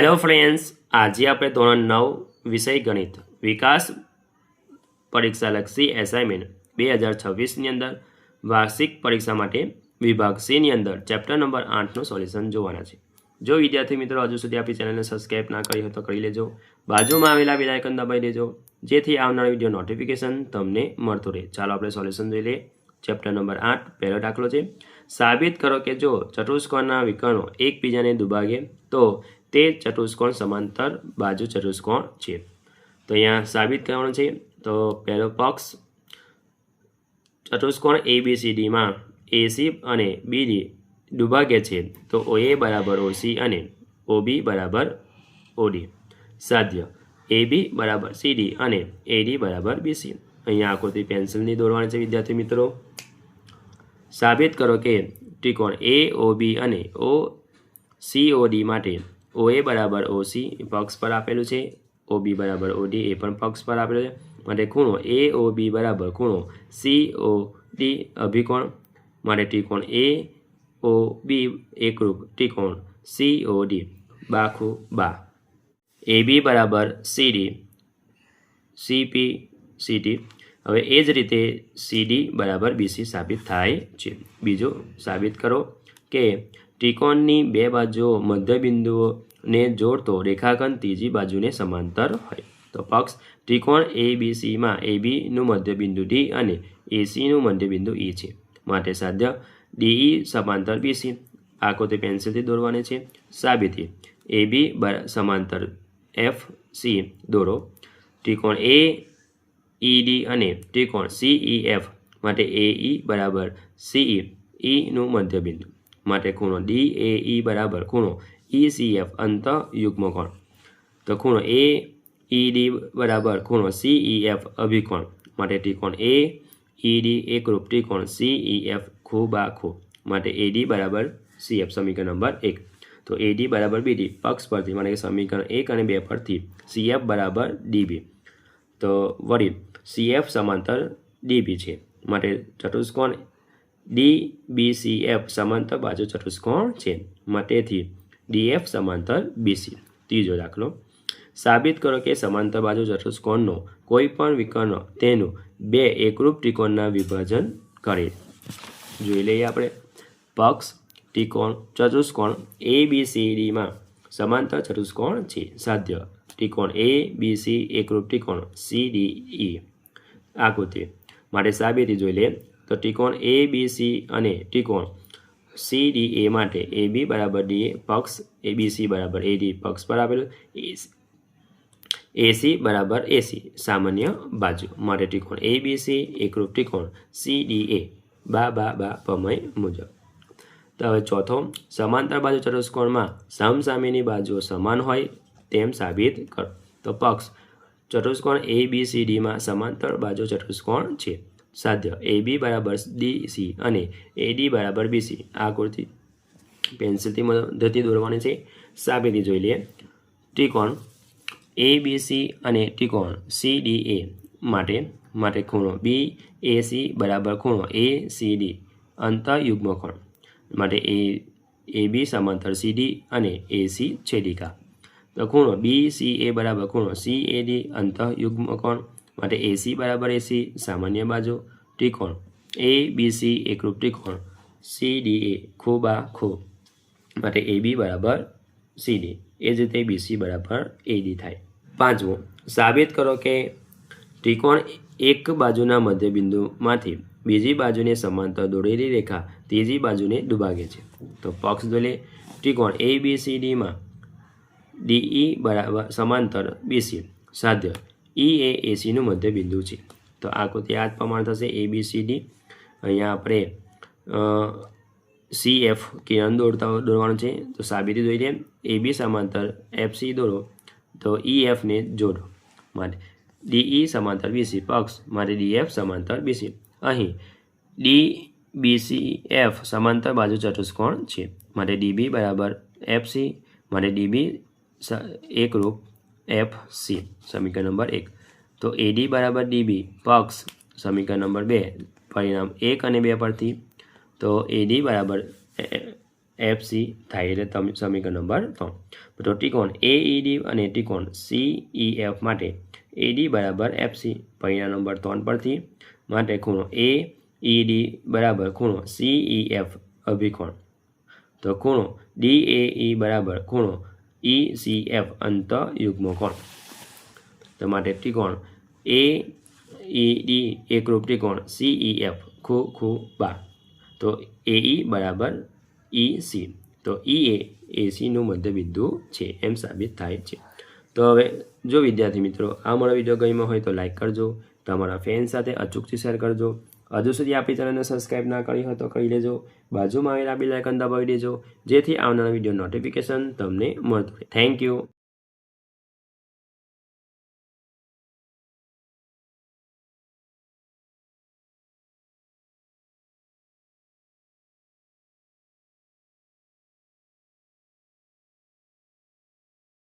Hello friends, આજે આપણે ધોરણ 9 વિષય ગણિત વિકાસ પરીક્ષાલક્ષી એસાઇનમેન્ટ 2026ની અંદર વાર્ષિક પરીક્ષા માટે વિભાગ C ની અંદર ચેપ્ટર નંબર 8નું સોલ્યુશન જોવાના છે। જો વિદ્યાર્થી મિત્રો હજુ સુધી આપણી ચેનલને સબસ્ક્રાઇબ ના કરી હોય તો કરી લેજો, બાજુમાં આવેલા બેલ આઇકન દબાવી દેજો જેથી આવનાર વિડીયો નોટિફિકેશન તમને મળતું રહે। ચાલો આપણે સોલ્યુશન જોઈ લઈએ। ચેપ્ટર નંબર 8 પહેલો દાખલો છે, સાબિત કરો કે જો ચતુષ્કોણના વિકર્ણો એકબીજાને દુભાગે તો તે ચતુષ્કોણ સમાંતર બાજુ ચતુષ્કોણ છે। તો અહીંયા સાબિત કરવાનું છે। તો પહેલો પક્ષ ચતુષ્કોણ ABCDમાં AC અને BD દુભાગે છે તો OA બરાબર OC અને OB બરાબર OD। સાધ્ય AB બરાબર CD અને AD બરાબર BC। અહીંયા આકૃતિ પેન્સિલની દોરવાની છે વિદ્યાર્થી મિત્રો। સાબિત કરો કે ત્રિકોણ AOB અને OCOD માટે OA બરાબર OC પક્ષ પર આપેલું છે, OB બરાબર OD એ પણ પક્ષ પર આપેલું છે, માટે ખૂણો AOB બરાબર ખૂણો COD અભિકોણ, માટે ત્રિકોણ AOB એકરૂપ ત્રિકોણ COD બાખું બા। AB બરાબર CD CP CD। હવે એ જ રીતે CD બરાબર BC સાબિત થાય છે। બીજું, સાબિત કરો કે ત્રિકોણની બે બાજુઓ મધ્યબિંદુઓને જોડતો રેખાખંડ ત્રીજી બાજુને સમાંતર હોય। તો પક્ષ ત્રિકોણ ABCમાં ABનું મધ્યબિંદુ D અને ACનું મધ્યબિંદુ E છે, માટે સાધ્ય DE સમાંતર BC। આકૃતિ પેન્સિલથી દોરવાની છે। સાબિતી AB સમાંતર FC દોરો। ત્રિકોણ AED અને ત્રિકોણ CEF માટે AE બરાબર CE નું મધ્યબિંદુ, માટે ખૂણો DAE બરાબર ખૂણો ECF અંતઃયુગ્મકોણ। તો ખૂણો AED બરાબર ખૂણો CEF અભિકોણ, માટે ત્રિકોણ AED એકરૂપ ત્રિકોણ CEF ખૂબાખૂ, માટે AD બરાબર CF। સમીકરણ નંબર 1। તો AD બરાબર BD પક્ષ પરથી, માટે સમીકરણ 1 અને 2 પરથી CF બરાબર DB। તો વળી CF સમાંતર DB છે, માટે ચતુષ્કોણ DBCF સમાંતર બાજુ ચતુષ્કોણ છે, માટેથી DF સમાંતર BC। ત્રીજો દાખલો, સાબિત કરો કે સમાંતર બાજુ ચતુષ્કોણનો કોઈ પણ વિકર્ણ તેનું બે એકરૂપ ત્રિકોણના વિભાજન કરે। જોઈ લઈએ આપણે। પક્ષ ત્રિકોણ ચતુષ્કોણ ABCDમાં સમાંતર ચતુષ્કોણ છે। સાધ્ય ત્રિકોણ ABC એકરૂપ ત્રિકોણ CDE। આકૃતિ માટે સાબિતી જોઈ લે। તો ત્રિકોણ ABC અને ત્રિકોણ CDA માટે AB બરાબર DA પક્ષ, ABC બરાબર AD પક્ષ પર આપેલું, AC બરાબર AC સામાન્ય બાજુ, માટે ત્રિકોણ ABC એકરૂપ ત્રિકોણ CDA બા પ્રમેય મુજબ। તો હવે ચોથો, સમાંતર બાજુ ચતુષ્કોણમાં સામસામેની બાજુઓ સમાન હોય તેમ સાબિત કરો। તો પક્ષ ચતુષ્કોણ ABCDમાં સમાંતર બાજુ ચતુષ્કોણ છે। સાધ્ય AB બરાબર DC અને AD બરાબર BC। આકૃતિ પેન્સિલથી મદદથી દોરવાની છે। સાબિતી જોઈ લઈએ। ત્રિકોણ ABC અને ત્રિકોણ CDA માટે ખૂણો BAC બરાબર ખૂણો ACD અંતઃયુગ્મકોણ, માટે AB સમાંતર CD અને AC છેદિકા। તો ખૂણો BCA બરાબર ખૂણો CAD અંતઃયુગ્મકોણ, માટે AC બરાબર AC સામાન્ય બાજુ। ત્રિકોણ ABC એકરૂપ ત્રિકોણ CDA ખૂબાખૂ, માટે AB બરાબર CD। એ જ રીતે BC બરાબર AD થાય। પાંચમું, સાબિત કરો કે ત્રિકોણ એક બાજુના મધ્યબિંદુમાંથી બીજી બાજુને સમાંતર દોરેલી રેખા ત્રીજી બાજુને દુભાગે છે। તો પક્ષ જોઈ લે। ત્રિકોણ ABCDમાં DE બરાબર સમાંતર BC। સાધ્ય E એ ACનું મધ્યબિંદુ છે। તો આકૃતિ આ જ પ્રમાણે થશે। ABCD અહીંયા આપણે CF કિરણ દોરવાનું છે। તો સાબિતી જોઈ લે। AB સમાંતર FC દોરો, તો EF ને જોડો, માટે DE સમાંતર BC પક્ષ, માટે DF સમાંતર BC। અહીં DBCF સમાંતર બાજુ ચતુષ્કોણ છે, માટે DB બરાબર FC, માટે DB એકરૂપ FC। સમીકરણ નંબર 1। તો AD બરાબર DB પક્ષ, સમીકરણ નંબર 2 પરિણામ 1 અને 2 પરથી, તો AD બરાબર FC થાય એટલે સમીકરણ નંબર 3. તો ત્રિકોણ AED અને ત્રિકોણ CEF માટે AD બરાબર FC પરિણામ નંબર 3 પરથી માટે ખૂણો AED બરાબર ખૂણો CEF અભિકોણ તો ખૂણો DAE બરાબર ખૂણો ECF અંતયુગ્મ કોણ તો માટે ત્રિકોણ AED એકરૂપ ત્રિકોણ CEF ખૂબા તો AE બરાબર EC તો EA ACનું મધ્યબિંદુ છે એમ સાબિત થાય છે. તો હવે જો વિદ્યાર્થી મિત્રો આ મારો વિડીયો ગમ્યો હોય તો લાઈક કરજો, તમારા ફ્રેન્ડ સાથે અચૂકથી શેર કરજો. હજુ સુધી આપણી ચેનલને સબસ્ક્રાઈબ ના કરી હોય તો કરી લેજો. બાજુમાં આવેલા બેલ આઇકન દબાવી દેજો જેથી આવનારા વિડીયો નોટિફિકેશન તમને મળતું રહે. Thank you.